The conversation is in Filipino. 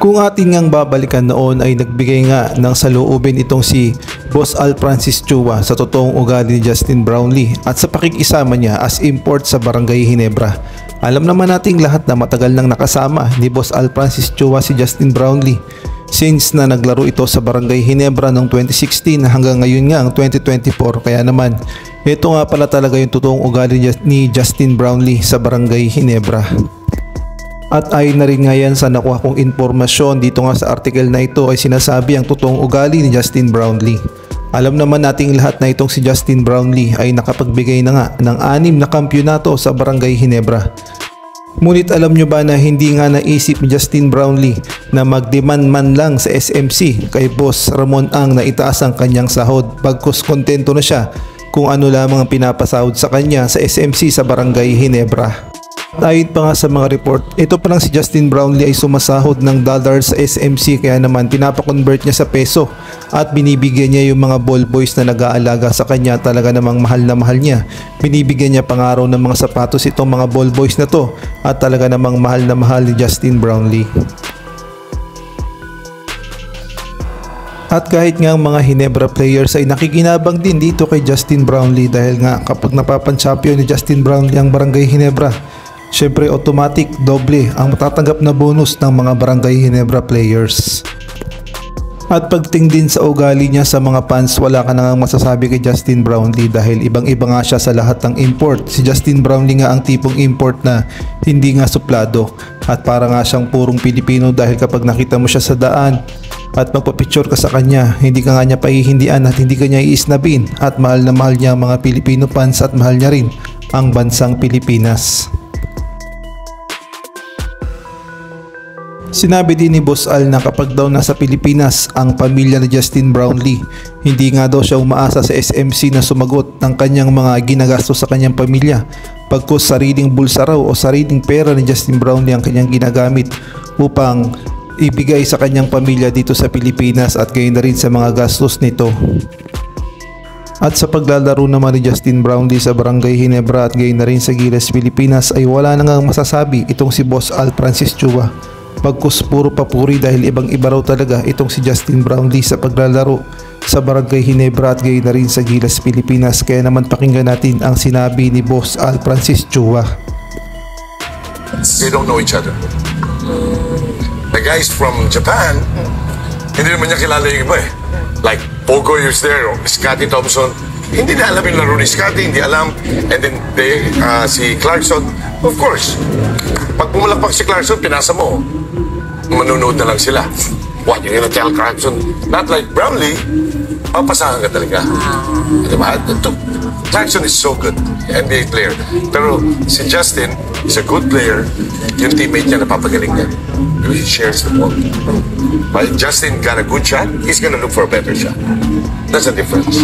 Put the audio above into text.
Kung atin ngang babalikan noon ay nagbigay nga ng saloobin itong si Boss Al Francis Chua sa totoong ugali ni Justin Brownlee at sa pakikisama niya as import sa Barangay Ginebra. Alam naman nating lahat na matagal nang nakasama ni Boss Al Francis Chua si Justin Brownlee since na naglaro ito sa Barangay Ginebra noong 2016 hanggang ngayon nga ang 2024. Kaya naman ito nga pala talaga yung totoong ugali ni Justin Brownlee sa Barangay Ginebra. At ayon na rin nga yan sa nakuha kong informasyon dito nga sa article na ito ay sinasabi ang totoong ugali ni Justin Brownlee. Alam naman nating lahat na itong si Justin Brownlee ay nakapagbigay na nga ng 6 na kampyonato sa Barangay Ginebra. Ngunit alam nyo ba na hindi nga naisip ni Justin Brownlee na magdemand man lang sa SMC kay Boss Ramon Ang na itaas ang kanyang sahod bagkus kontento na siya kung ano lamang ang pinapasahod sa kanya sa SMC sa Barangay Ginebra. Ayon pa nga sa mga report, ito pa lang si Justin Brownlee ay sumasahod ng dollar sa SMC kaya naman pinapakonvert niya sa peso at binibigyan niya yung mga ball boys na nag-aalaga sa kanya, talaga namang mahal na mahal niya. Binibigyan niya pang-araw ng mga sapatos itong mga ball boys na to at talaga namang mahal na mahal ni Justin Brownlee. At kahit nga ang mga Ginebra players ay nakikinabang din dito kay Justin Brownlee dahil nga kapag napapan-champion ni Justin Brownlee ang Barangay Ginebra, syempre automatic doble ang matatanggap na bonus ng mga Barangay Ginebra players. At pagting din sa ugali niya sa mga fans, wala ka na nga masasabi kay Justin Brownlee dahil ibang-iba nga siya sa lahat ng import. Si Justin Brownlee nga ang tipong import na hindi nga suplado at para nga siyang purong Pilipino dahil kapag nakita mo siya sa daan at magpapicture ka sa kanya, hindi ka nga niya pahihindian at hindi ka niya iisnabin at mahal na mahal niya ang mga Pilipino fans at mahal niya rin ang bansang Pilipinas. Sinabi din ni Boss Al na kapag daw nasa Pilipinas ang pamilya ni Justin Brownlee, hindi nga daw siya umaasa sa SMC na sumagot ng kanyang mga ginagastos sa kanyang pamilya pagkus sariling bulsa raw o sariling pera ni Justin Brownlee ang kanyang ginagamit upang ibigay sa kanyang pamilya dito sa Pilipinas at gayon na rin sa mga gastos nito. At sa paglalaro naman ni Justin Brownlee sa Barangay Ginebra at gayon na rin sa Gilas, Pilipinas ay wala na nga masasabi itong si Boss Al Francis Chua. Pagkus puro papuri dahil ibang-iba raw talaga itong si Justin Brownlee sa paglalaro sa Barangay Ginebra at gayon na rin sa Gilas, Pilipinas. Kaya naman pakinggan natin ang sinabi ni Boss Al Francis Chua. They don't know each other. The guys from Japan, hindi naman niya kilala yung iba eh. Like Pogo is there, or Scotty Thompson. Hindi na alam yung laro ni Scotty, hindi alam. And then si Clarkson, of course. Pag pumalakpak si Clarkson, pinasa mo. Manunood na lang sila. What, you're gonna tell Clarkson? Not like Brownlee, papasahan ka talaga. Diba? Clarkson is so good, NBA player. Pero si Justin is a good player. Yung teammate niya napapagaling niya. He shares the ball. But Justin got a good shot, he's gonna look for a better shot. That's the difference.